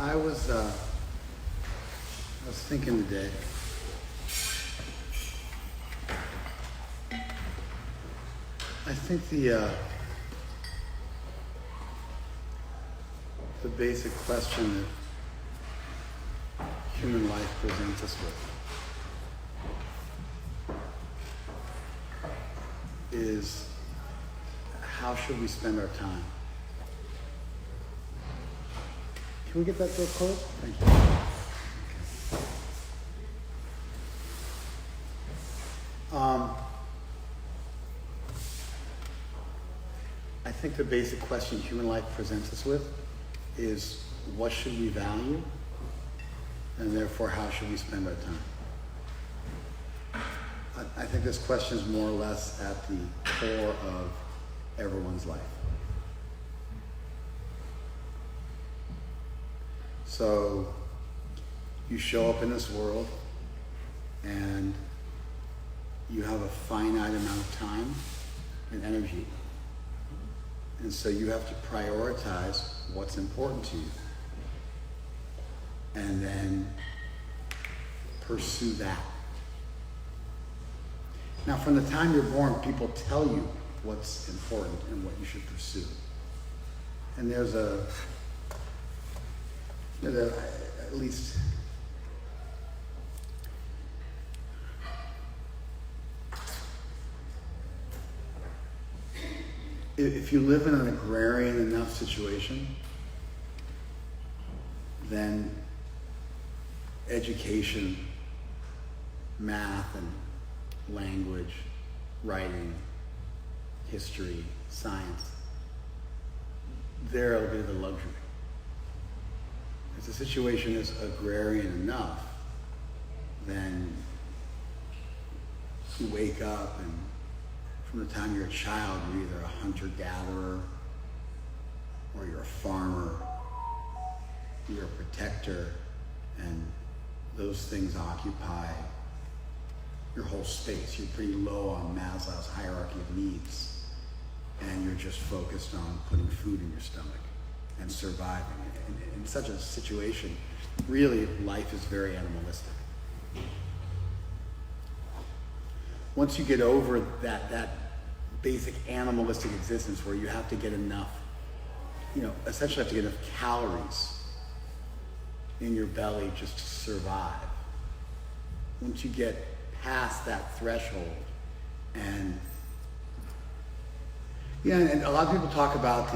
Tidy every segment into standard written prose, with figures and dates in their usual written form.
I was thinking today. I think the basic question that human life presents us with is, how should we spend our time? Can we get that door closed? Thank you. I think the basic question human life presents us with is, what should we value? And therefore, how should we spend our time? I think this question is more or less at the core of everyone's life. So, you show up in this world and you have a finite amount of time and energy. And so you have to prioritize what's important to you. And then pursue that. Now, from the time you're born, people tell you what's important and what you should pursue. And there's at least if you live in an agrarian enough situation, then education, math and language, writing, history, science, they're a bit of a luxury. If the situation is agrarian enough, then you wake up and from the time you're a child, you're either a hunter-gatherer, or you're a farmer, you're a protector, and those things occupy your whole space. You're pretty low on Maslow's hierarchy of needs, and you're just focused on putting food in your stomach and surviving. And in such a situation, really, life is very animalistic. Once you get over that basic animalistic existence where you have to get enough, essentially have to get enough calories in your belly just to survive. Once you get past that threshold, and a lot of people talk about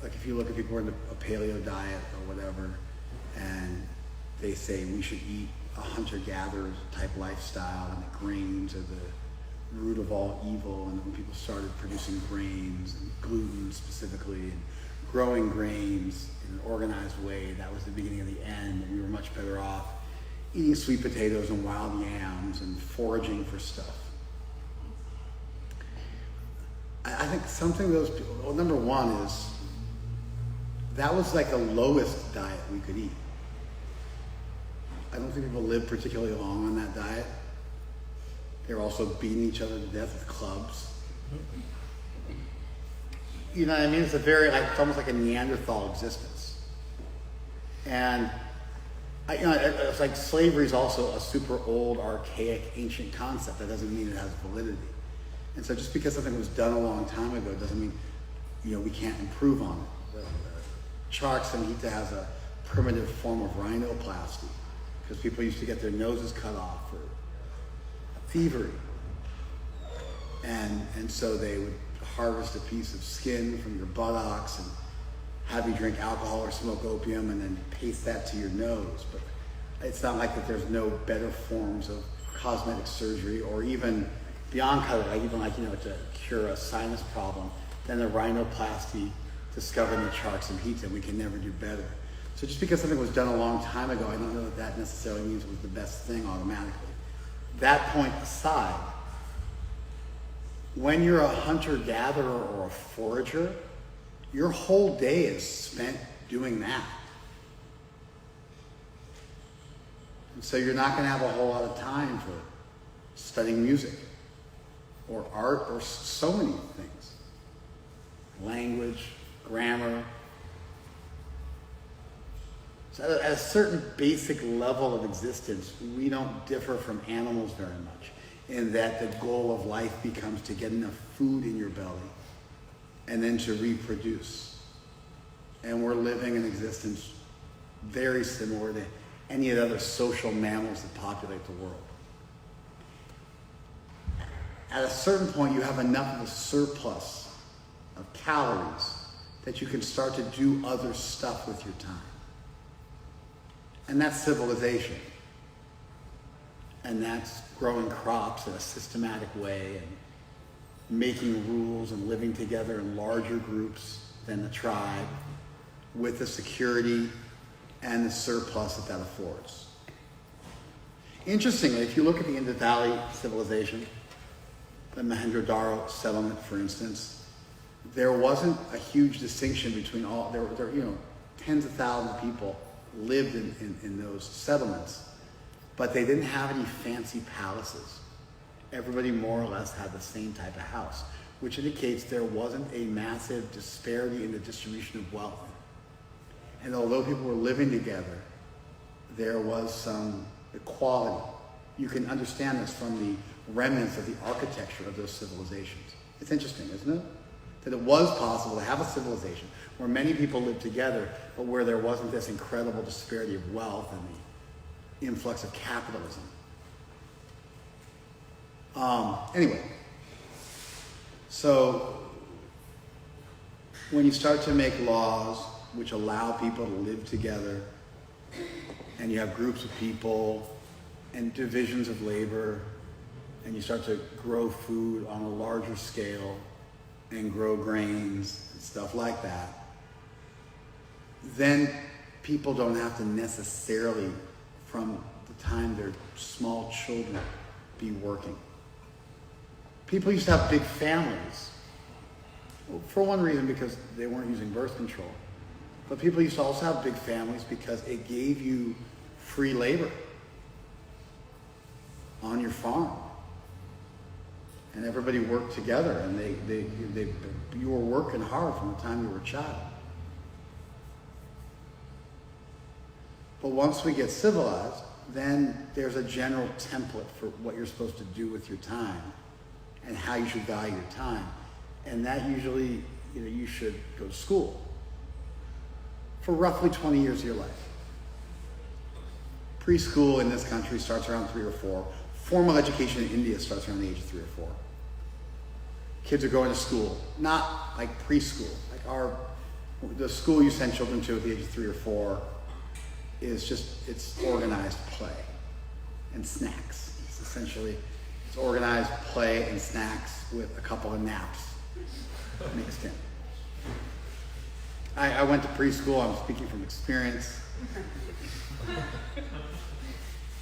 like if you look at people who are in a paleo diet or whatever, and they say we should eat a hunter-gatherer type lifestyle, and the grains are the root of all evil, and when people started producing grains and gluten specifically and growing grains in an organized way, that was the beginning of the end, and we were much better off eating sweet potatoes and wild yams and foraging for stuff. I think something those people, well, number one is that was like the lowest diet we could eat. I don't think people live particularly long on that diet. They're also beating each other to death with clubs. You know what I mean? It's it's almost like a Neanderthal existence. And it's like slavery is also a super old, archaic, ancient concept. That doesn't mean it has validity. And so just because something was done a long time ago doesn't mean, we can't improve on it. Chark Samhita has a primitive form of rhinoplasty, because people used to get their noses cut off for thievery. And so they would harvest a piece of skin from your buttocks and have you drink alcohol or smoke opium and then paste that to your nose. But it's not like that there's no better forms of cosmetic surgery or even beyond cosmetic, to cure a sinus problem than the rhinoplasty discovered in the Chark Samhita. We can never do better. So just because something was done a long time ago, I don't know that necessarily means it was the best thing automatically. That point aside, when you're a hunter-gatherer or a forager, your whole day is spent doing that. And so you're not going to have a whole lot of time for studying music or art or so many things. Language, grammar, So at a certain basic level of existence, we don't differ from animals very much, in that the goal of life becomes to get enough food in your belly and then to reproduce. And we're living an existence very similar to any of the other social mammals that populate the world. At a certain point, you have enough of a surplus of calories that you can start to do other stuff with your time. And that's civilization. And that's growing crops in a systematic way and making rules and living together in larger groups than the tribe with the security and the surplus that affords. Interestingly, if you look at the Indus Valley civilization, the Mohenjo-Daro settlement, for instance, there wasn't a huge distinction between all, there tens of thousands of people lived in those settlements, but they didn't have any fancy palaces. Everybody more or less had the same type of house, which indicates there wasn't a massive disparity in the distribution of wealth. And although people were living together, there was some equality. You can understand this from the remnants of the architecture of those civilizations. It's interesting, isn't it? That it was possible to have a civilization where many people lived together, but where there wasn't this incredible disparity of wealth and the influx of capitalism. Anyway, so when you start to make laws which allow people to live together, and you have groups of people and divisions of labor, and you start to grow food on a larger scale and grow grains and stuff like that, then people don't have to necessarily, from the time they're small children, be working. People used to have big families. Well, for one reason, because they weren't using birth control. But people used to also have big families because it gave you free labor on your farm. And everybody worked together, and you were working hard from the time you were a child. But once we get civilized, then there's a general template for what you're supposed to do with your time and how you should value your time. And that usually, you should go to school for roughly 20 years of your life. Preschool in this country starts around 3 or 4. Formal education in India starts around the age of 3 or 4. Kids are going to school, not like preschool. The school you send children to at the age of 3 or 4 it's organized play and snacks. It's organized play and snacks with a couple of naps mixed in. I went to preschool. I'm speaking from experience.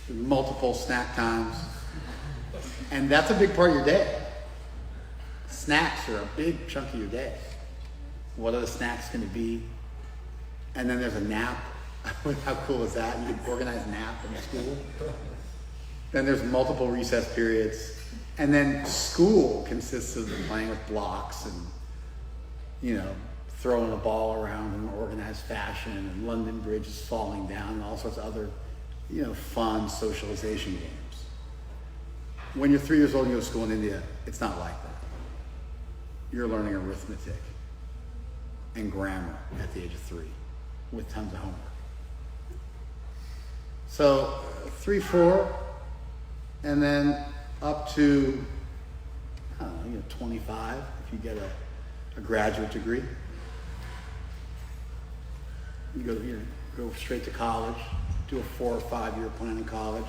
Multiple snack times. And that's a big part of your day. Snacks are a big chunk of your day. What are the snacks going to be? And then there's a nap. How cool is that? You can organize a nap in school. Then there's multiple recess periods. And then school consists of playing with blocks and, throwing a ball around in an organized fashion, and London Bridge is falling down, and all sorts of other, fun socialization games. When you're 3 years old and you go to school in India, it's not like that. You're learning arithmetic and grammar at the age of 3 with tons of homework. So 3, 4, and then up to, 25 if you get a graduate degree. You go straight to college, do a 4 or 5 year plan in college,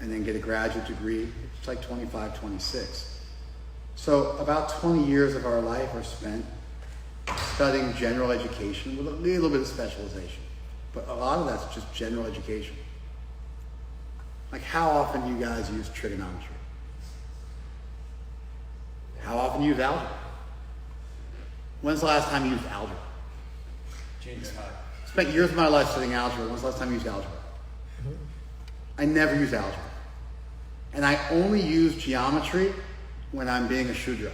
and then get a graduate degree. It's like 25, 26. So about 20 years of our life are spent studying general education with a little bit of specialization. But a lot of that's just general education. Like, how often do you guys use trigonometry? How often do you use algebra? When's the last time you used algebra? Junior high. Spent years of my life studying algebra. When's the last time you used algebra? I never use algebra. And I only use geometry when I'm being a Shudra.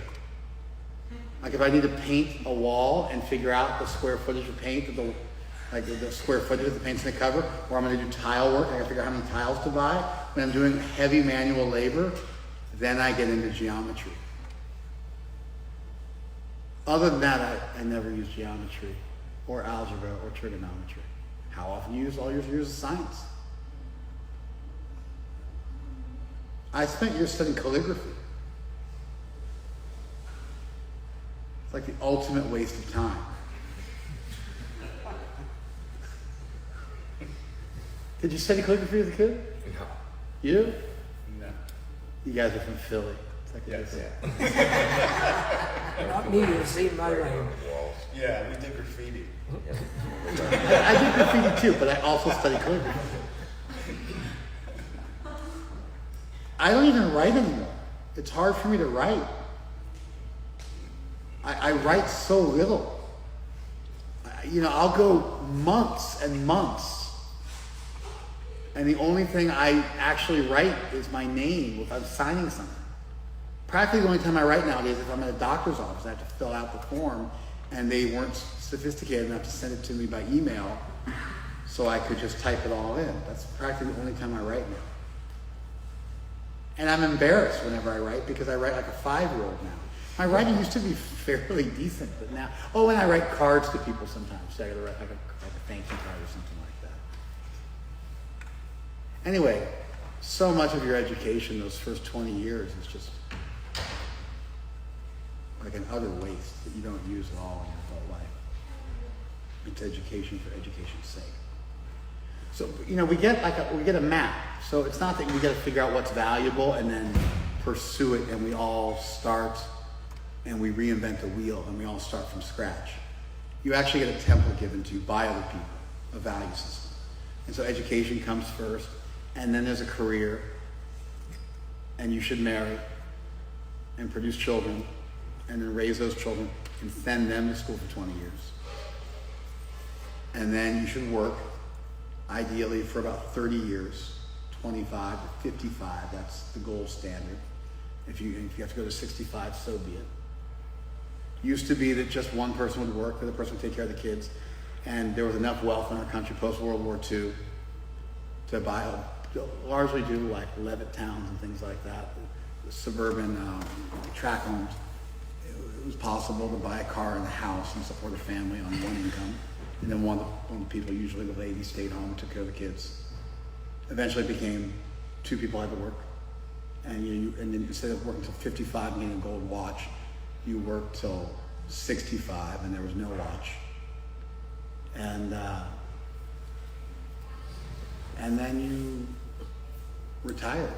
Like if I need to paint a wall and figure out the square footage of paint like the square footage of the paint's gonna cover, or I'm gonna do tile work, I gotta figure out how many tiles to buy. When I'm doing heavy manual labor, then I get into geometry. Other than that, I never use geometry or algebra or trigonometry. How often you use all your years of science? I spent years studying calligraphy. It's like the ultimate waste of time. Did you study calligraphy as a kid? No. You? No. You guys are from Philly. It's like Yes. Not me, you see my Writing way. on the walls. Yeah, we did graffiti. I did graffiti too, but I also studied calligraphy. I don't even write anymore. It's hard for me to write. I write so little. I'll go months and months, and the only thing I actually write is my name if I'm signing something. Practically the only time I write nowadays is if I'm at a doctor's office. I have to fill out the form, and they weren't sophisticated enough to send it to me by email, so I could just type it all in. That's practically the only time I write now. And I'm embarrassed whenever I write because I write like a 5-year-old now. My writing used to be fairly decent, but now, and I write cards to people sometimes. So I gotta write like a thank you card or something like that. Anyway, so much of your education, those first 20 years, is just like an utter waste that you don't use at all in your adult life. It's education for education's sake. So, we get a map. So it's not that we got to figure out what's valuable and then pursue it, and we all start and we reinvent the wheel and we all start from scratch. You actually get a template given to you by other people, a value system. And so education comes first, and then there's a career, and you should marry and produce children and then raise those children and send them to school for 20 years. And then you should work, ideally for about 30 years, 25 to 55, that's the gold standard. If you have to go to 65, so be it. Used to be that just one person would work, the other person would take care of the kids, and there was enough wealth in our country post-World War II to largely do like Levitt towns and things like that, suburban tract homes. It was possible to buy a car and a house and support a family on one income. And then one of the people, usually the lady, stayed home and took care of the kids. Eventually it became 2 people had to work. And then instead of working till 55 and getting a gold watch, you worked till 65 and there was no watch. And then you retire.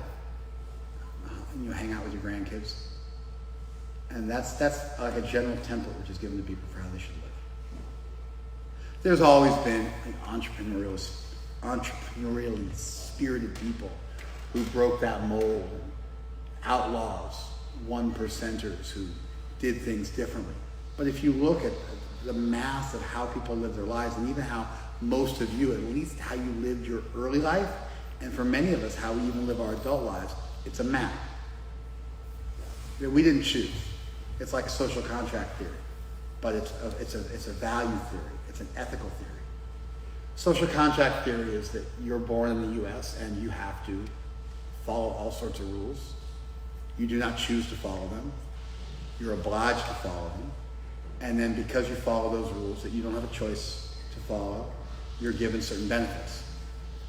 And you hang out with your grandkids. And that's like a general template which is given to people for how they should live. There's always been entrepreneurially spirited people who broke that mold, outlaws, 1%ers who did things differently. But if you look at the mass of how people live their lives, and even how most of you, at least how you lived your early life, and for many of us, how we even live our adult lives, it's a map that we didn't choose. It's like a social contract theory, but it's a value theory. It's an ethical theory. Social contract theory is that you're born in the U.S. and you have to follow all sorts of rules. You do not choose to follow them. You're obliged to follow them. And then because you follow those rules that you don't have a choice to follow, you're given certain benefits,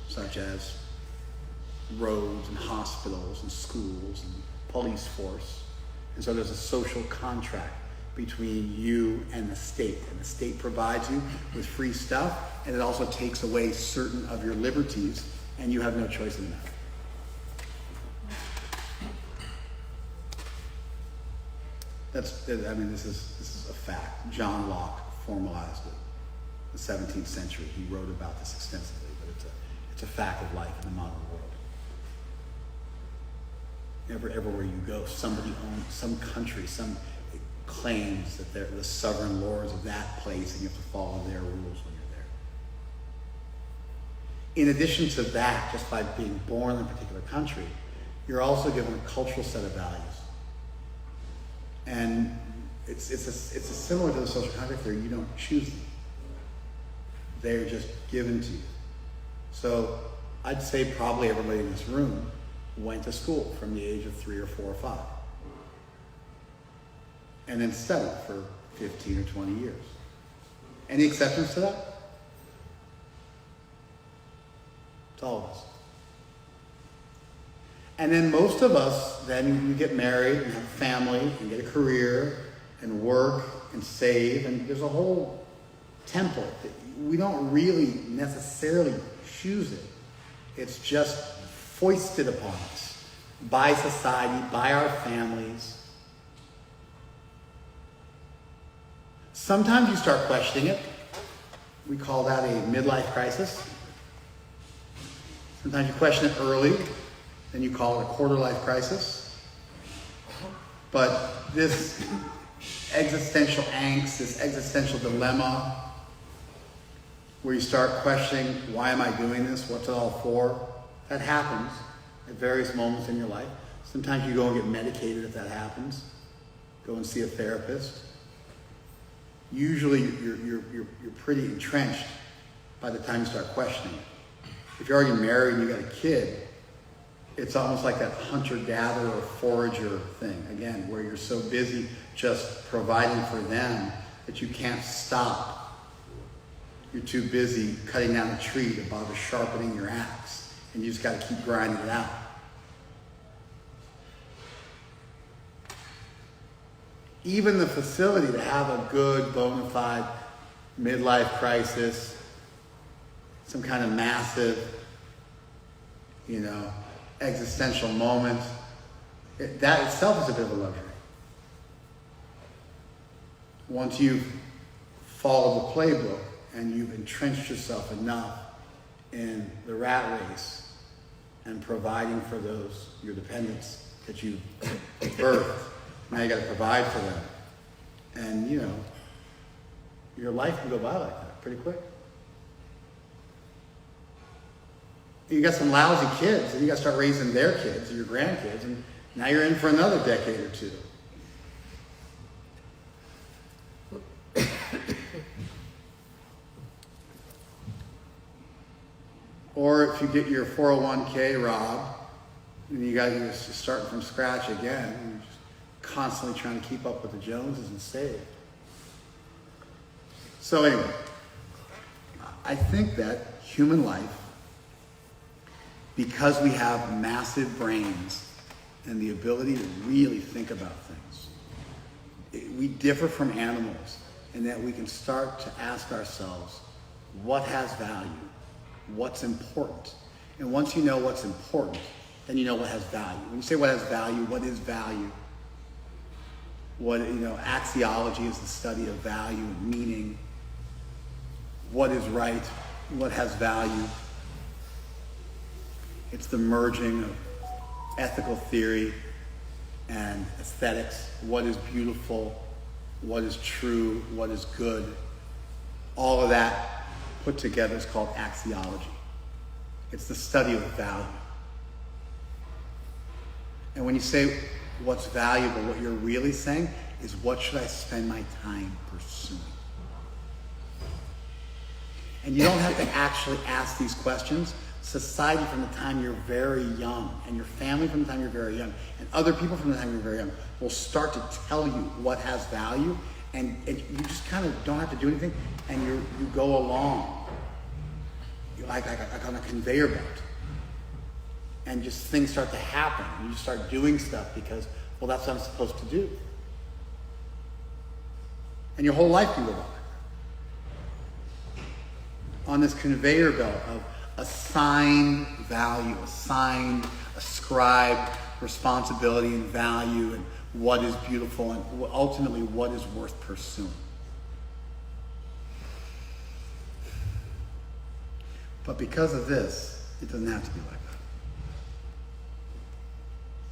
such as roads and hospitals and schools and police force. And so there's a social contract between you and the state provides you with free stuff, and it also takes away certain of your liberties, and you have no choice in that. This is a fact. John Locke formalized it in the 17th century. He wrote about this extensively, but it's a fact of life in the modern world. Everywhere you go, somebody owns, some country, claims that they're the sovereign lords of that place, and you have to follow their rules when you're there. In addition to that, just by being born in a particular country, you're also given a cultural set of values. And it's similar to the social contract theory. You don't choose them. They're just given to you. So I'd say probably everybody in this room went to school from the age of 3 or 4 or 5. And then studied for 15 or 20 years. Any exceptions to that? It's all of us. And then most of us, then you get married and have a family and get a career and work and save. And there's a whole template that we don't really necessarily choose it. It's just foisted upon us by society, by our families. Sometimes you start questioning it. We call that a midlife crisis. Sometimes you question it early, then you call it a quarter-life crisis. But this existential angst, this existential dilemma, where you start questioning, why am I doing this? What's it all for? That happens at various moments in your life. Sometimes you go and get medicated if that happens. Go and see a therapist. Usually you're pretty entrenched by the time you start questioning it. If you're already married and you got a kid, it's almost like that hunter-gatherer or forager thing, again, where you're so busy just providing for them that you can't stop. You're too busy cutting down a tree to bother sharpening your axe, and you just got to keep grinding it out. Even the facility to have a good, bona fide midlife crisis, some kind of massive, existential moment, that itself is a bit of a luxury. Once you've followed the playbook and you've entrenched yourself enough in the rat race and providing for your dependents that you birthed, now you got to provide for them. And, your life can go by like that pretty quick. You got some lousy kids, and you got to start raising their kids, or your grandkids, and now you're in for another decade or two. Or if you get your 401k robbed, and you got to start from scratch again, and you're just constantly trying to keep up with the Joneses and save. So anyway, I think that human life, because we have massive brains and the ability to really think about things, we differ from animals in that we can start to ask ourselves, what has value? What's important? And once you know what's important, then you know what has value. When you say what has value, what is value? Axiology is the study of value and meaning. What is right? What has value? It's the merging of ethical theory and aesthetics. What is beautiful? What is true? What is good? All of that put together is called axiology. It's the study of value. And when you say what's valuable, what you're really saying is, what should I spend my time pursuing? And you don't have to actually ask these questions. Society from the time you're very young, and your family from the time you're very young, and other people from the time you're very young will start to tell you what has value, and you just kind of don't have to do anything, and you go along. You're like on a conveyor belt. And just things start to happen. You just start doing stuff because, well, that's what I'm supposed to do. And your whole life can go by on this conveyor belt of assigned value, ascribed responsibility and value, and what is beautiful, and ultimately what is worth pursuing. But because of this, it doesn't have to be like that.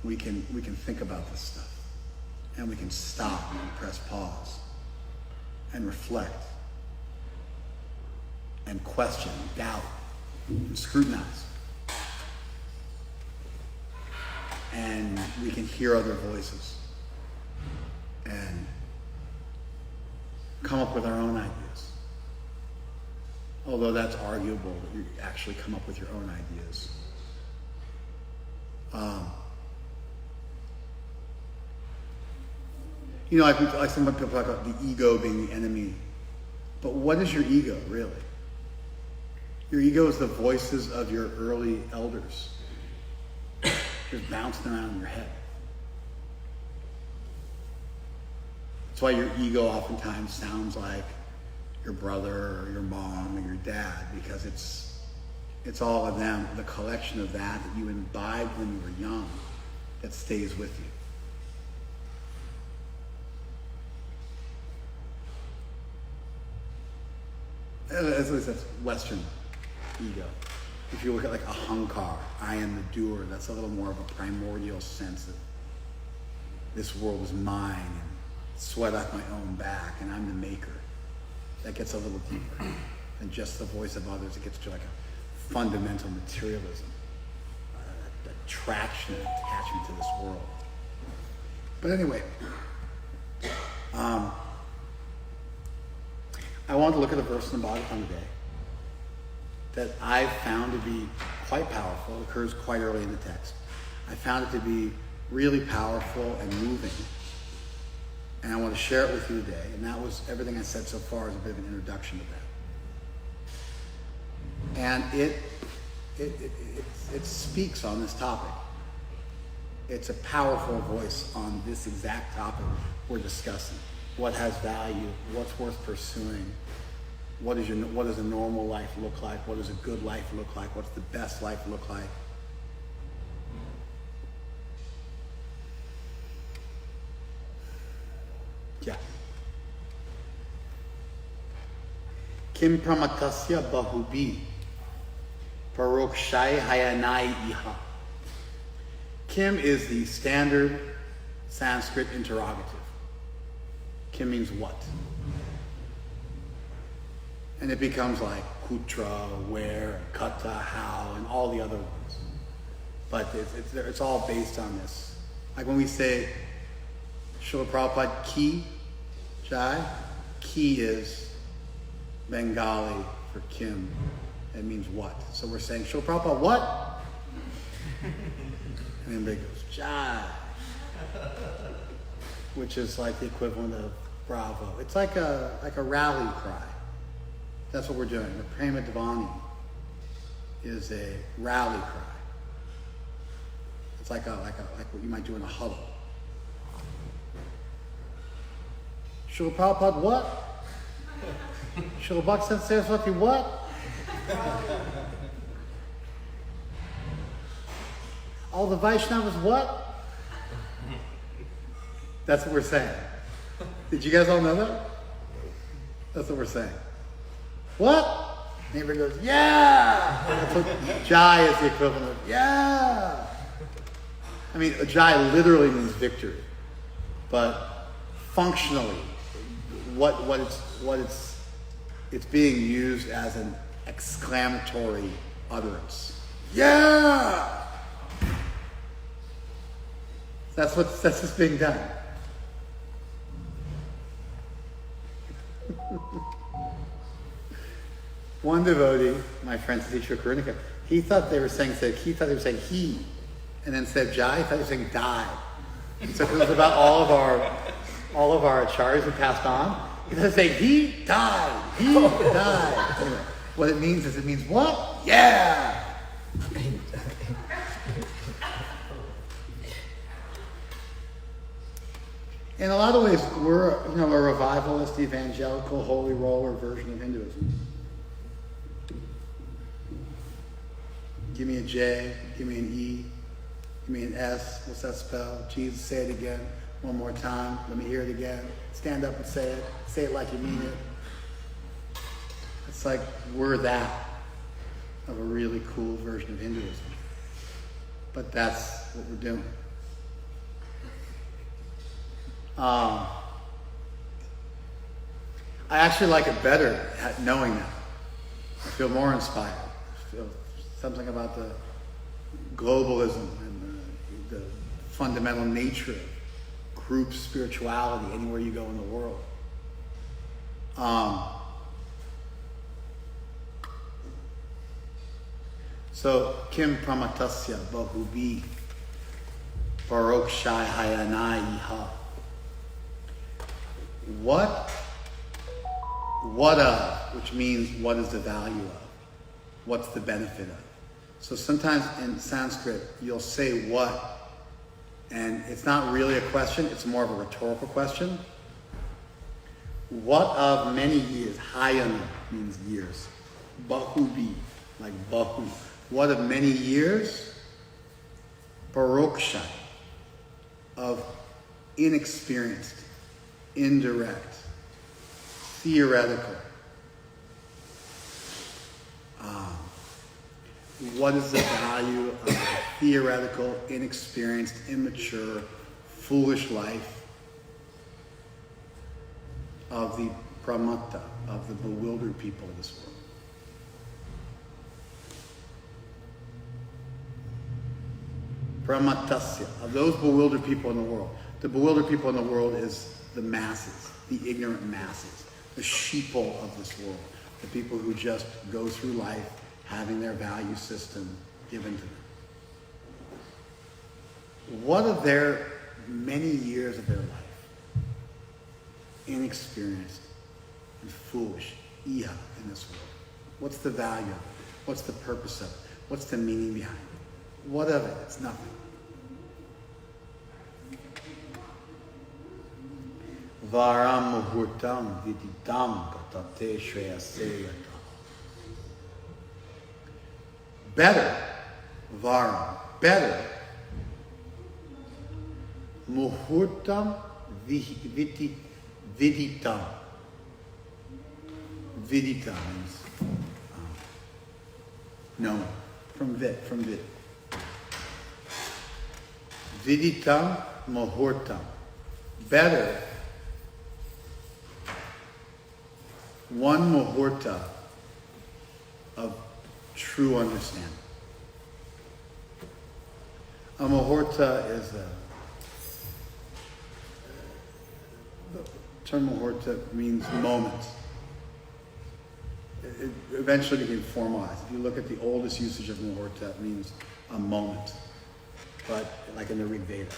We can think about this stuff, and we can stop and press pause and reflect and question, doubt, and scrutinize. And we can hear other voices and come up with our own ideas. Oh, Although that's arguable, that you actually come up with your own ideas. Like some people talk about the ego being the enemy. But what is your ego, really? Your ego is the voices of your early elders, just bouncing around in your head. That's why your ego oftentimes sounds like your brother or your mom or your dad, because it's all of them, the collection of that you imbibed when you were young, that stays with you. At least that's Western ego. If you look at like ahankar, I am the doer, that's a little more of a primordial sense that this world is mine and sweat off my own back and I'm the maker. That gets a little deeper than just the voice of others. It gets to like a fundamental materialism, attraction and attachment to this world. But anyway, I wanted to look at a verse in the Bhagavatam today that I found to be quite powerful. It occurs quite early in the text. I found it to be really powerful and moving. And I want to share it with you today. And that was everything I said so far is a bit of an introduction to that. And it speaks on this topic. It's a powerful voice on this exact topic we're discussing. What has value? What's worth pursuing? What does a normal life look like? What does a good life look like? What's the best life look like? Yeah. Kim pramatasya bahubi parokshai hayanai iha. Kim is the standard Sanskrit interrogative. Kim means what? And it becomes like kutra, where, kata, how, and all the other ones. But it's all based on this. Like when we say, Srila Prabhupada ki, jai, ki is Bengali for Kim. It means what? So we're saying, Srila Prabhupada, what? And everybody goes, jai. Which is like the equivalent of bravo. It's like a rally cry. That's what we're doing. The Prema Devani is a rally cry. It's like what you might do in a huddle. Srila Prabhupada, what? Srila Bhakti Saraswati, what? All the Vaishnavas, what? That's what we're saying. Did you guys all know that? That's what we're saying. What? And everybody goes, yeah! That's what jai is the equivalent of, yeah! I mean, jai literally means victory. But functionally, it's being used as an exclamatory utterance. Yeah! That's what's being done. One devotee, my friend's teacher Karunika, he thought they were saying he, and then said jai. He thought they were saying die. And so it was about all of our acharyas who passed on. He thought they saying he died. Anyway, what it means what? Yeah. In a lot of ways, we're a revivalist, evangelical, holy roller version of Hinduism. Give me a J, give me an E, give me an S. What's that spell? Jesus, say it again. One more time. Let me hear it again. Stand up and say it. Say it like you mean it. It's like we're that of a really cool version of Hinduism. But that's what we're doing. I actually like it better knowing that. I feel more inspired. I feel something about the globalism and the fundamental nature of group spirituality anywhere you go in the world. So, kim pramatasya bahubi parokshai hayanai iha. What of, which means what is the value of? What's the benefit of? So sometimes in Sanskrit, you'll say what, and it's not really a question, it's more of a rhetorical question. What of many years? Hayana means years. Bahubi, like bahu. What of many years? Paroksha, of inexperienced, indirect, theoretical. What is the value of a theoretical, inexperienced, immature, foolish life of the pramata, of the bewildered people of this world? Pramatasya, of those bewildered people in the world. The bewildered people in the world is the masses, the ignorant masses, the sheeple of this world, the people who just go through life having their value system given to them. What of their many years of their life? Inexperienced and foolish, iha, in this world. What's the value of it? What's the purpose of it? What's the meaning behind it? What of it? It's nothing. Varam muhurtam viditam patate shreyaseyata. Better, varam, better, muhurtam viditam. Vidita means knowing, from vid. Viditam muhurtam. Better, one muhurta of true understanding. A muhurta is the term muhurta means moment. It eventually became formalized. If you look at the oldest usage of muhurta, it means a moment, but like in the Rig Veda.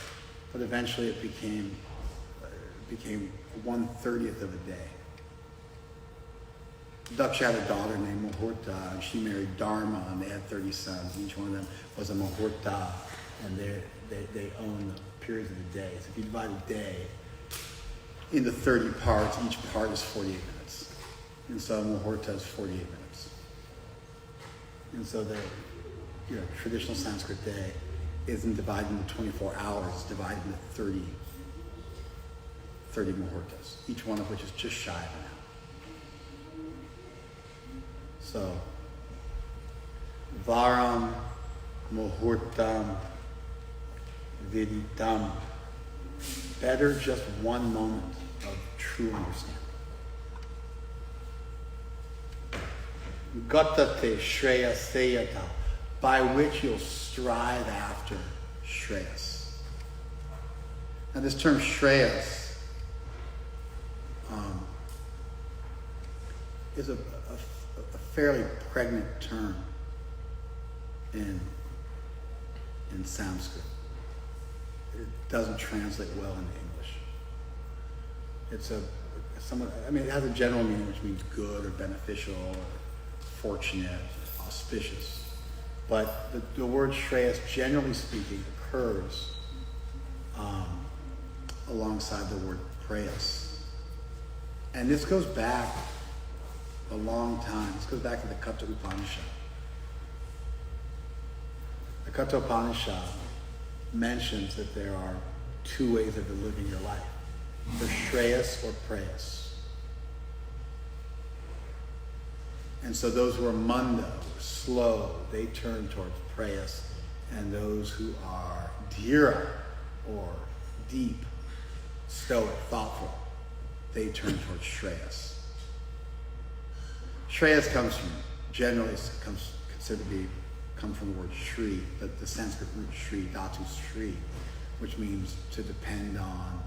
But eventually it became 1/30th of a day. Daksha had a daughter named Muhurta, and she married Dharma, and they had 30 sons. Each one of them was a Muhurta, and they own the periods of the day. So if you divide a day into 30 parts, each part is 48 minutes. And so Muhurta is 48 minutes. And so the traditional Sanskrit day isn't divided into 24 hours, it's divided into 30 Muhurtas, each one of which is just shy of an hour. So, varam muhurtam viditam. Better just one moment of true understanding. Gatate shreyaseyata, by which you'll strive after shreyas. Now this term shreyas is a fairly pregnant term in Sanskrit. It doesn't translate well into English. It's it has a general meaning which means good or beneficial or fortunate, auspicious. But the word shreyas, generally speaking, occurs alongside the word prayas. And this goes back a long time. This goes back to the Katha Upanishad. The Katha Upanishad mentions that there are two ways of living your life. For shreyas or prayas. And so those who are manda, slow, they turn towards prayas. And those who are dhira, or deep, stoic, thoughtful, they turn towards shreyas. Shreyas comes from the word Shri, the Sanskrit root Shri, Dhatu Shri, which means to depend on,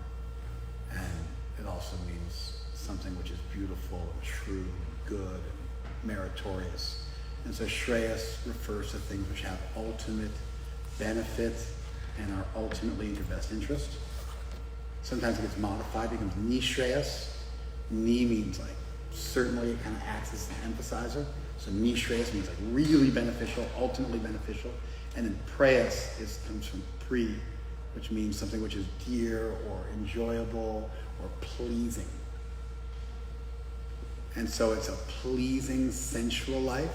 and it also means something which is beautiful, true, good, meritorious. And so Shreyas refers to things which have ultimate benefit and are ultimately in your best interest. Sometimes it gets modified, it becomes Nishreyas. Ni means like, certainly it kind of acts as an emphasizer. So Nishreyas means like really beneficial, ultimately beneficial. And then Preyas comes from Pri, which means something which is dear or enjoyable or pleasing. And so it's a pleasing sensual life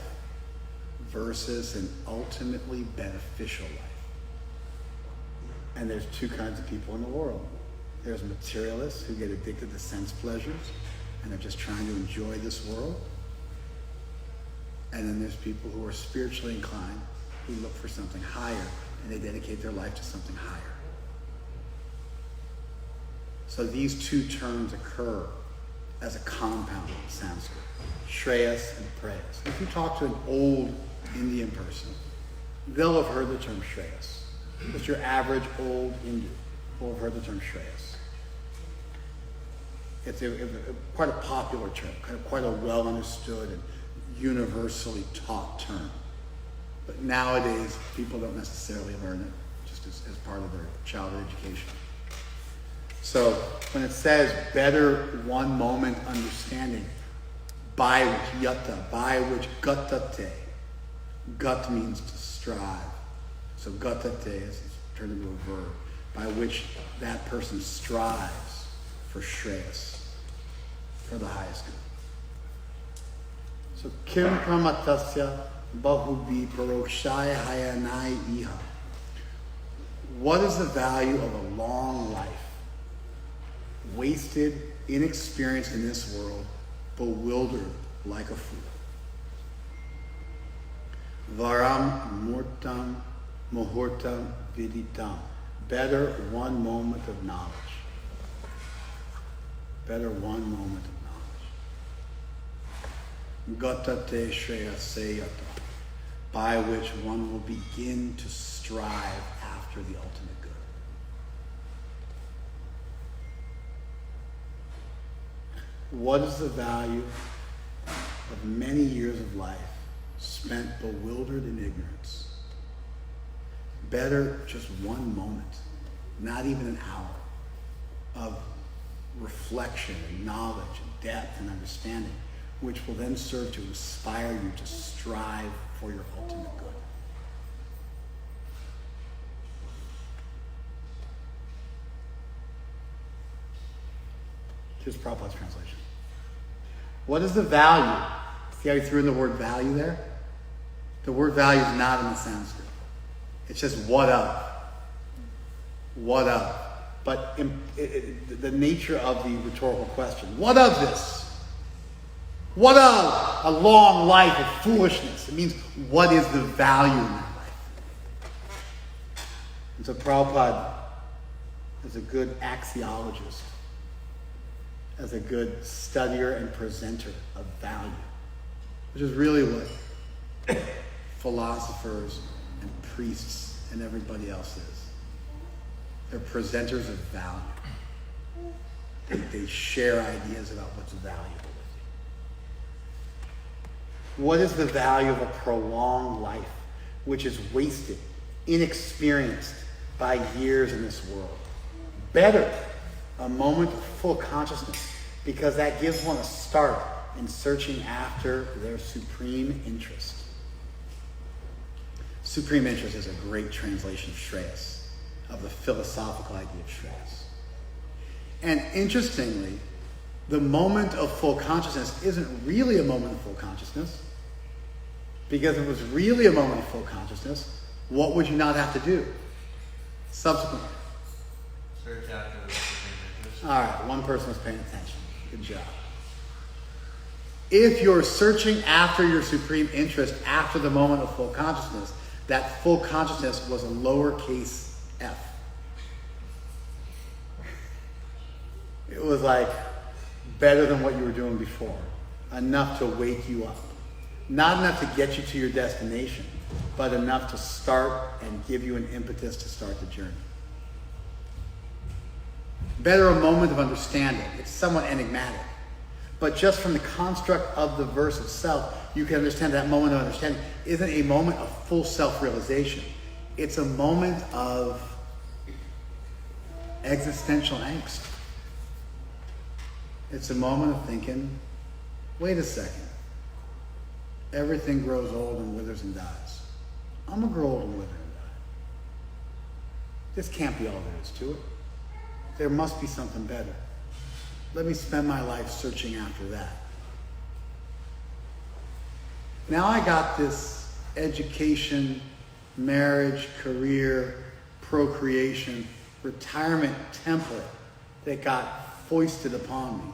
versus an ultimately beneficial life. And there's two kinds of people in the world. There's materialists who get addicted to sense pleasures and they're just trying to enjoy this world. And then there's people who are spiritually inclined who look for something higher and they dedicate their life to something higher. So these two terms occur as a compound in Sanskrit, Shreyas and Preyas. If you talk to an old Indian person, they'll have heard the term Shreyas. Just your average old Hindu will have heard the term Shreyas. It's quite a popular term, quite a well understood and universally taught term. But nowadays, people don't necessarily learn it just as part of their childhood education. So when it says better one moment understanding, by which yatta, by which gatate, gut means to strive. So gatate is turned into a verb, by which that person strives for Shreyas, for the highest good. So kim pramatasya bahubi parokshaya hayanai iha. What is the value of a long life? Wasted, inexperienced in this world, bewildered like a fool. Varam murtam muhurtam viditam. Better one moment of knowledge. Better one moment of knowledge. Gatate shreyaseyata. By which one will begin to strive after the ultimate good. What is the value of many years of life spent bewildered in ignorance? Better just one moment, not even an hour, of reflection and knowledge and depth and understanding, which will then serve to inspire you to strive for your ultimate good. Here's Prabhupada's translation. What is the value? See how he threw in the word value there? The word value is not in the Sanskrit. It's just what of. What of. But the nature of the rhetorical question, what of this? What of a long life of foolishness? It means, what is the value in that life? And so Prabhupada is a good axiologist, as a good studier and presenter of value, which is really what philosophers and priests and everybody else is. They're presenters of value. They share ideas about what's valuable. What is the value of a prolonged life, which is wasted, inexperienced by years in this world? Better a moment of full consciousness, because that gives one a start in searching after their supreme interest. Supreme interest is a great translation of Shreyas, of the philosophical idea of Shreyas. And interestingly, the moment of full consciousness isn't really a moment of full consciousness, because if it was really a moment of full consciousness, what would you not have to do subsequently? Search after the supreme interest. All right, one person was paying attention. Good job. If you're searching after your supreme interest after the moment of full consciousness, that full consciousness was a lowercase f. It was like better than what you were doing before. Enough to wake you up. Not enough to get you to your destination, but enough to start and give you an impetus to start the journey. Better a moment of understanding. It's somewhat enigmatic. But just from the construct of the verse itself, you can understand that moment of understanding isn't a moment of full self-realization. It's a moment of existential angst. It's a moment of thinking, wait a second. Everything grows old and withers and dies. I'm going to grow old and wither and die. This can't be all there is to it. There must be something better. Let me spend my life searching after that. Now I got this education, marriage, career, procreation, retirement template that got foisted upon me.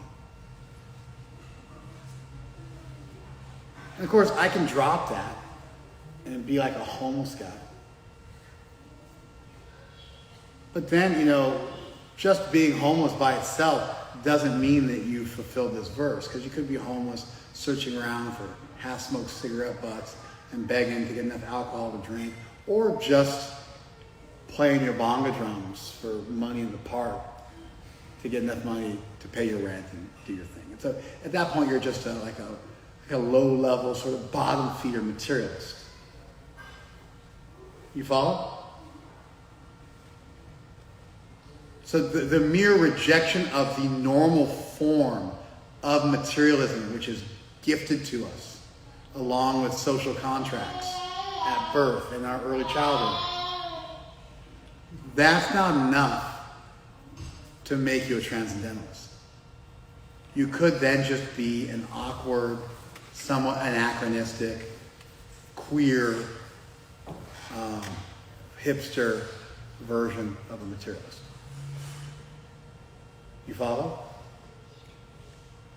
And of course, I can drop that and be like a homeless guy. But then, just being homeless by itself doesn't mean that you fulfilled this verse, because you could be homeless, searching around for half-smoked cigarette butts and begging to get enough alcohol to drink, or just playing your bongo drums for money in the park to get enough money to pay your rent and do your thing. And so at that point, you're just like a low-level, sort of bottom-feeder materialist. You follow? So the mere rejection of the normal form of materialism, which is gifted to us, along with social contracts at birth and our early childhood, that's not enough to make you a transcendentalist. You could then just be an awkward, somewhat anachronistic, queer, hipster version of a materialist. You follow?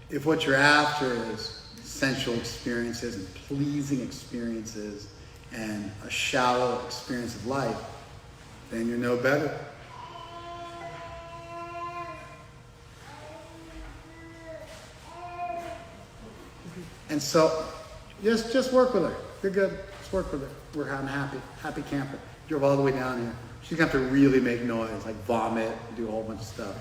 If what you're after is sensual experiences and pleasing experiences and a shallow experience of life, then you're no better. And so, just work with her. You're good. Just work with her. We're happy camper. Drove all the way down here. She's gonna have to really make noise, like vomit, do a whole bunch of stuff.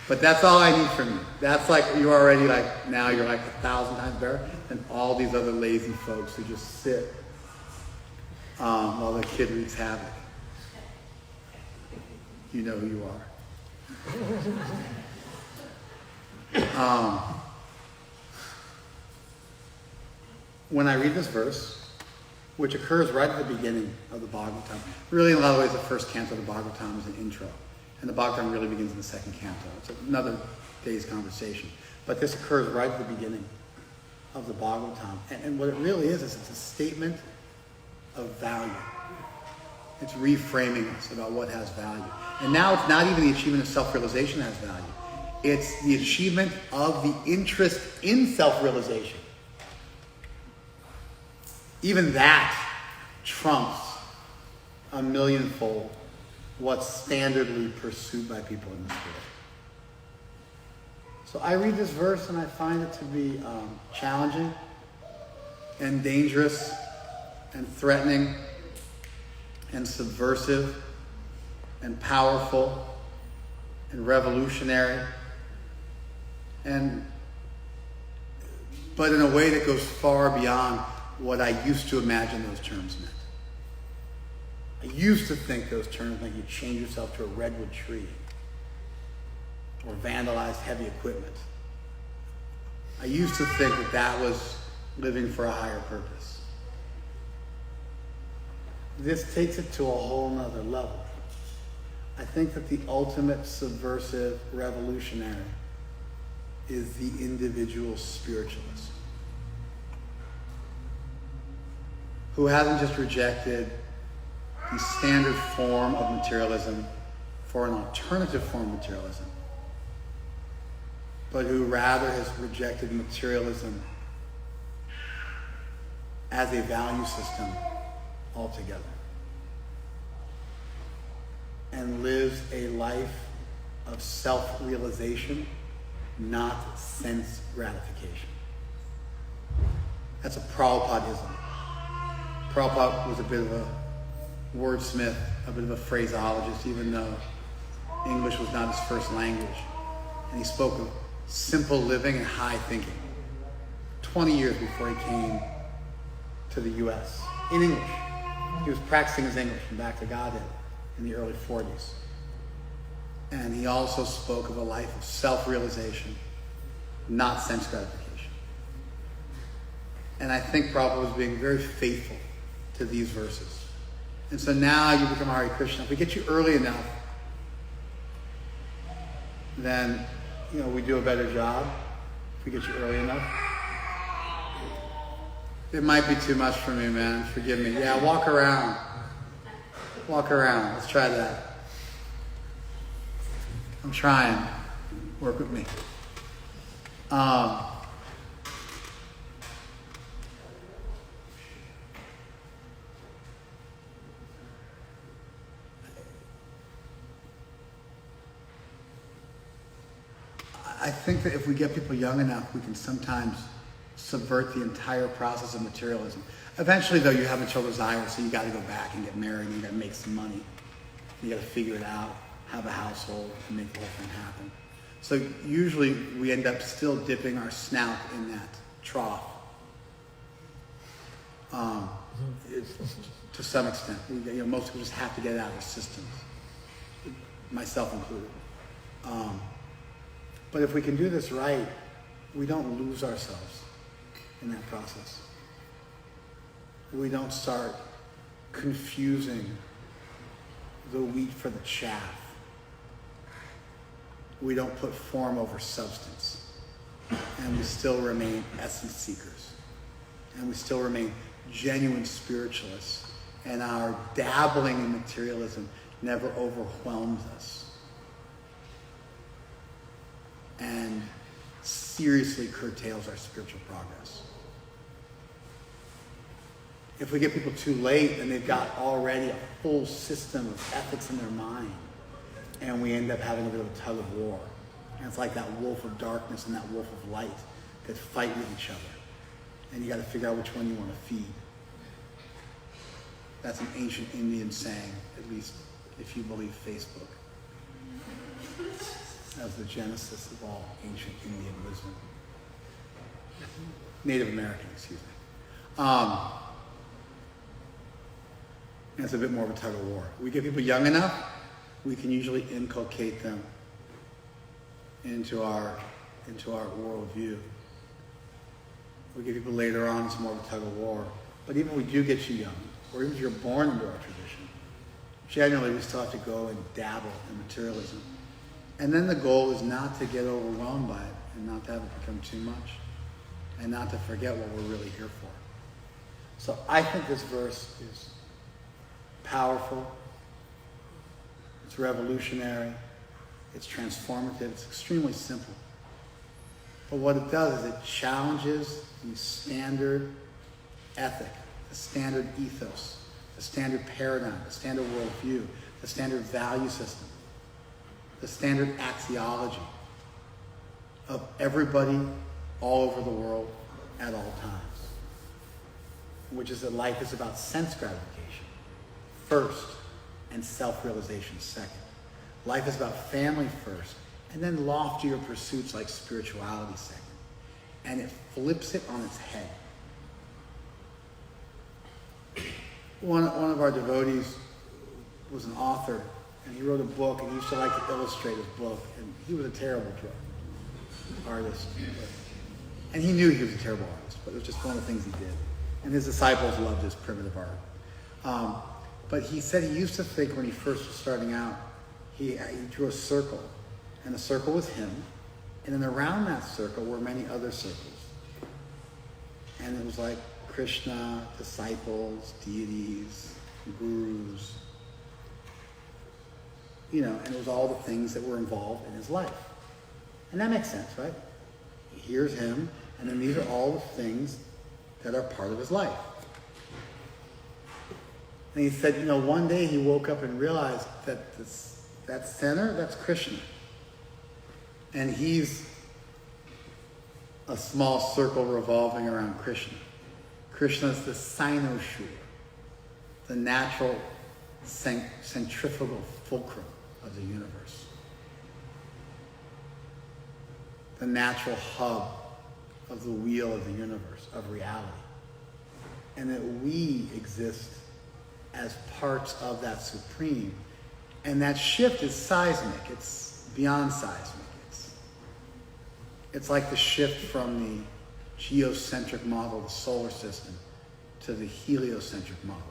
But that's all I need from you. That's like, you're already now you're 1,000 times better than all these other lazy folks who just sit while the kid wreaks havoc. You know who you are. When I read this verse, which occurs right at the beginning of the Bhagavatam, really in a lot of ways the first canto of the Bhagavatam is an intro. And the Bhagavatam really begins in the second canto. It's another day's conversation. But this occurs right at the beginning of the Bhagavatam. And what it really is it's a statement of value. It's reframing us about what has value. And now it's not even the achievement of self-realization that has value. It's the achievement of the interest in self-realization. Even that trumps a millionfold what's standardly pursued by people in this world. So I read this verse and I find it to be challenging and dangerous and threatening and subversive and powerful and revolutionary, but in a way that goes far beyond what I used to imagine those terms meant. I used to think those terms meant you change yourself to a redwood tree or vandalize heavy equipment. I used to think that was living for a higher purpose. This takes it to a whole nother level. I think that the ultimate subversive revolutionary is the individual spiritualist, who hasn't just rejected the standard form of materialism for an alternative form of materialism, but who rather has rejected materialism as a value system altogether and lives a life of self-realization, not sense gratification. That's a Prabhupadism. Prabhupada was a bit of a wordsmith, a bit of a phraseologist, even though English was not his first language. And he spoke of simple living and high thinking. 20 years before he came to the U.S. in English. He was practicing his English from back to Godhead in the early 40s. And he also spoke of a life of self-realization, not sense gratification. And I think Prabhupada was being very faithful to these verses. And so now you become a Hare Krishna. If we get you early enough, then, we do a better job. If we get you early enough. It might be too much for me, man. Forgive me. Yeah, walk around. Walk around. Let's try that. I'm trying. Work with me. I think that if we get people young enough, we can sometimes subvert the entire process of materialism. Eventually, though, you have material desire, so you got to go back and get married, and you got to make some money. You got to figure it out, have a household, and make the whole thing happen. So usually, we end up still dipping our snout in that trough. To some extent, most people just have to get it out of their systems, myself included. But if we can do this right, we don't lose ourselves in that process. We don't start confusing the wheat for the chaff. We don't put form over substance. And we still remain essence seekers. And we still remain genuine spiritualists. And our dabbling in materialism never overwhelms us. And seriously curtails our spiritual progress. If we get people too late and they've got already a full system of ethics in their mind, and we end up having a bit of a tug of war. And it's like that wolf of darkness and that wolf of light that fight with each other. And you got to figure out which one you want to feed. That's an ancient Indian saying, at least if you believe Facebook. That was the genesis of all ancient Indian wisdom. Native American, excuse me. And it's a bit more of a tug of war. We get people young enough, we can usually inculcate them into our worldview. We get people later on, it's more of a tug of war. But even if we do get you young, or even if you're born into our tradition, generally we still have to go and dabble in materialism. And then the goal is not to get overwhelmed by it, and not to have it become too much, and not to forget what we're really here for. So I think this verse is powerful, it's revolutionary, it's transformative, it's extremely simple. But what it does is it challenges the standard ethic, the standard ethos, the standard paradigm, the standard worldview, the standard value system, the standard axiology of everybody all over the world at all times, which is that life is about sense gratification first and self-realization second. Life is about family first and then loftier pursuits like spirituality second. And it flips it on its head. One of our devotees was an author, and he wrote a book, and he used to like to illustrate his book, and he was a terrible artist. And he knew he was a terrible artist, but it was just one of the things he did. And his disciples loved his primitive art. But he said he used to think when he first was starting out, he drew a circle, and the circle was him, and then around that circle were many other circles. And it was like Krishna, disciples, deities, gurus, and it was all the things that were involved in his life. And that makes sense, right? Here's him, and then these are all the things that are part of his life. And he said, one day he woke up and realized that that center, that's Krishna. And he's a small circle revolving around Krishna. Krishna is the cynosure, the natural centrifugal fulcrum of the universe. the natural hub of the wheel of the universe, of reality. And that we exist as parts of that supreme. And that shift is seismic. It's beyond seismic. It's like the shift from the geocentric model of the solar system to the heliocentric model,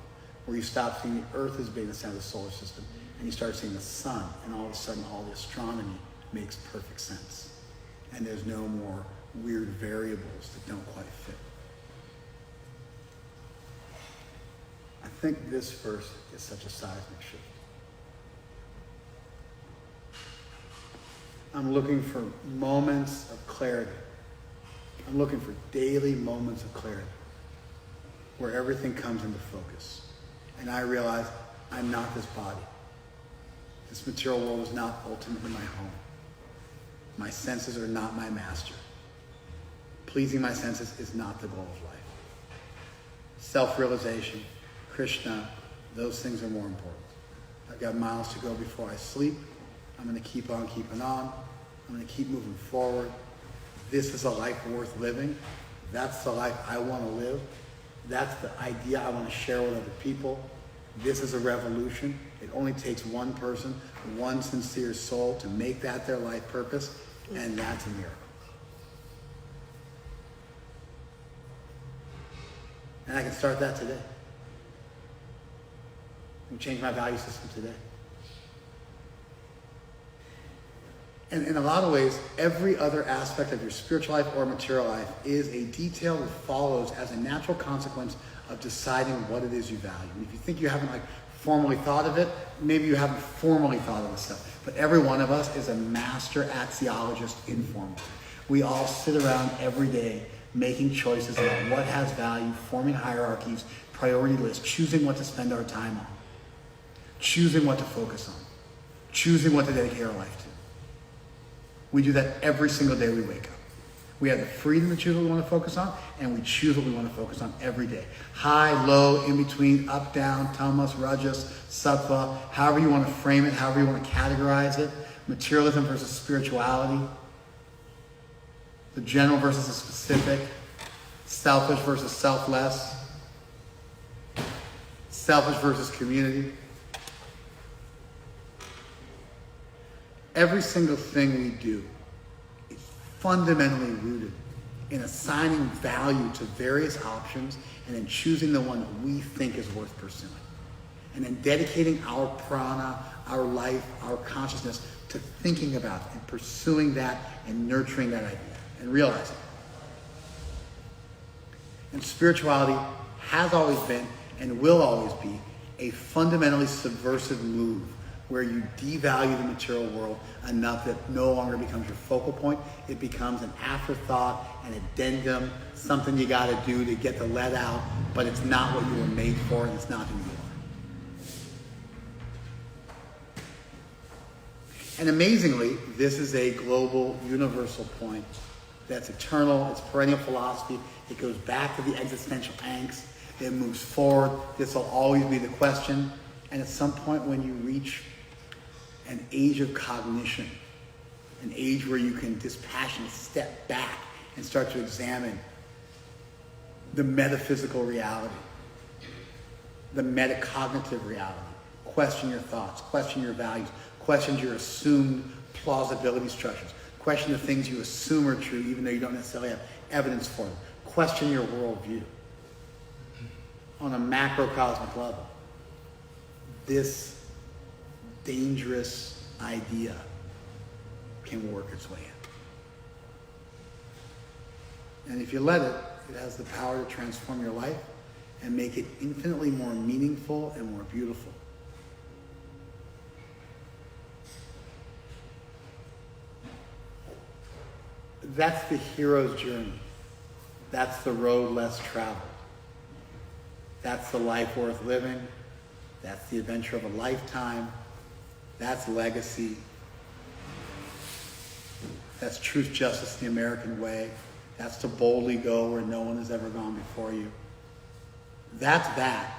where you stop seeing the Earth as being the center of the solar system and you start seeing the sun, and all of a sudden all the astronomy makes perfect sense. And there's no more weird variables that don't quite fit. I think this verse is such a seismic shift. I'm looking for moments of clarity. I'm looking for daily moments of clarity where everything comes into focus. And I realize I'm not this body. This material world is not ultimately my home. My senses are not my master. Pleasing my senses is not the goal of life. Self-realization, Krishna, those things are more important. I've got miles to go before I sleep. I'm going to keep on keeping on. I'm going to keep moving forward. This is a life worth living. That's the life I want to live. That's the idea I want to share with other people. This is a revolution. It only takes one person, one sincere soul to make that their life purpose, and that's a miracle. And I can start that today. I can change my value system today. And in a lot of ways, every other aspect of your spiritual life or material life is a detail that follows as a natural consequence of deciding what it is you value. And if you think you haven't formally thought of it, maybe you haven't formally thought of this stuff. But every one of us is a master axiologist informally. We all sit around every day making choices about what has value, forming hierarchies, priority lists, choosing what to spend our time on, choosing what to focus on, choosing what to dedicate our life to. We do that every single day we wake up. We have the freedom to choose what we want to focus on, and we choose what we want to focus on every day. High, low, in between, up, down, tamas, rajas, sattva, however you want to frame it, however you want to categorize it. Materialism versus spirituality. The general versus the specific. Selfish versus selfless. Selfish versus community. Every single thing we do is fundamentally rooted in assigning value to various options and then choosing the one that we think is worth pursuing. And then dedicating our prana, our life, our consciousness to thinking about and pursuing that and nurturing that idea and realizing it. And spirituality has always been and will always be a fundamentally subversive move where you devalue the material world enough that it no longer becomes your focal point. It becomes an afterthought, an addendum, something you got to do to get the lead out, but it's not what you were made for, and it's not who you are. And amazingly, this is a global, universal point that's eternal. It's perennial philosophy. It goes back to the existential angst. It moves forward. This will always be the question. And at some point when you reach an age of cognition, an age where you can dispassionately step back and start to examine the metaphysical reality, the metacognitive reality, question your thoughts, question your values, question your assumed plausibility structures, question the things you assume are true even though you don't necessarily have evidence for them, question your worldview on a macrocosmic level. This dangerous idea can work its way in. And if you let it, it has the power to transform your life and make it infinitely more meaningful and more beautiful. That's the hero's journey. That's the road less traveled. That's the life worth living. That's the adventure of a lifetime. That's legacy. That's truth, justice, the American way. That's to boldly go where no one has ever gone before you. That's that.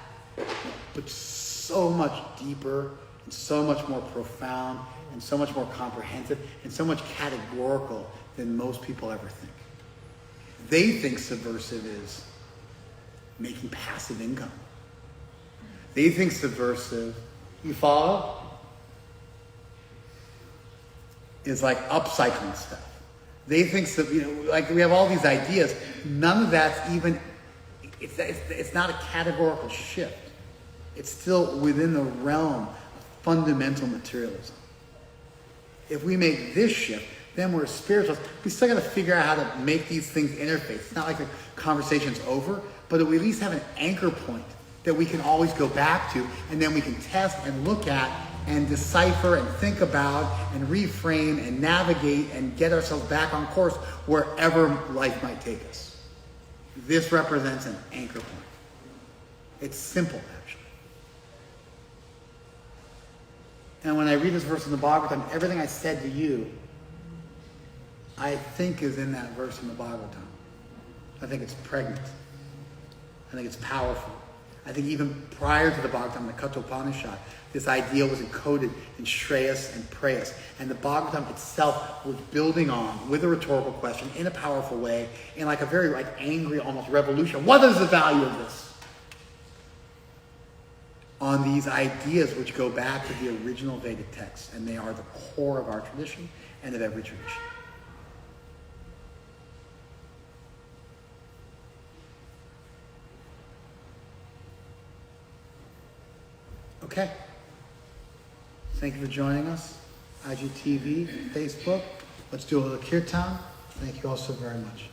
But so much deeper and so much more profound and so much more comprehensive and so much categorical than most people ever think. They think subversive is making passive income. They think subversive, you follow? Is like upcycling stuff. They think, like we have all these ideas. None of that's even, it's not a categorical shift. It's still within the realm of fundamental materialism. If we make this shift, then we're spiritualists. We still got to figure out how to make these things interface. It's not like the conversation's over, but we at least have an anchor point that we can always go back to, and then we can test and look at and decipher and think about and reframe and navigate and get ourselves back on course wherever life might take us. This represents an anchor point. It's simple, actually. And when I read this verse in the Bhagavatam, everything I said to you, I think is in that verse in the Bhagavatam. I think it's pregnant. I think it's powerful. I think even prior to the Bhagavatam, the Kathopanishad, this idea was encoded in Shreyas and Preyas. And the Bhagavatam itself was building on, with a rhetorical question, in a powerful way, in like a very angry, almost revolution. What is the value of this? On these ideas which go back to the original Vedic texts, and they are the core of our tradition and of every tradition. Okay. Thank you for joining us. IGTV, Facebook. Let's do a little kirtan. Thank you all so very much.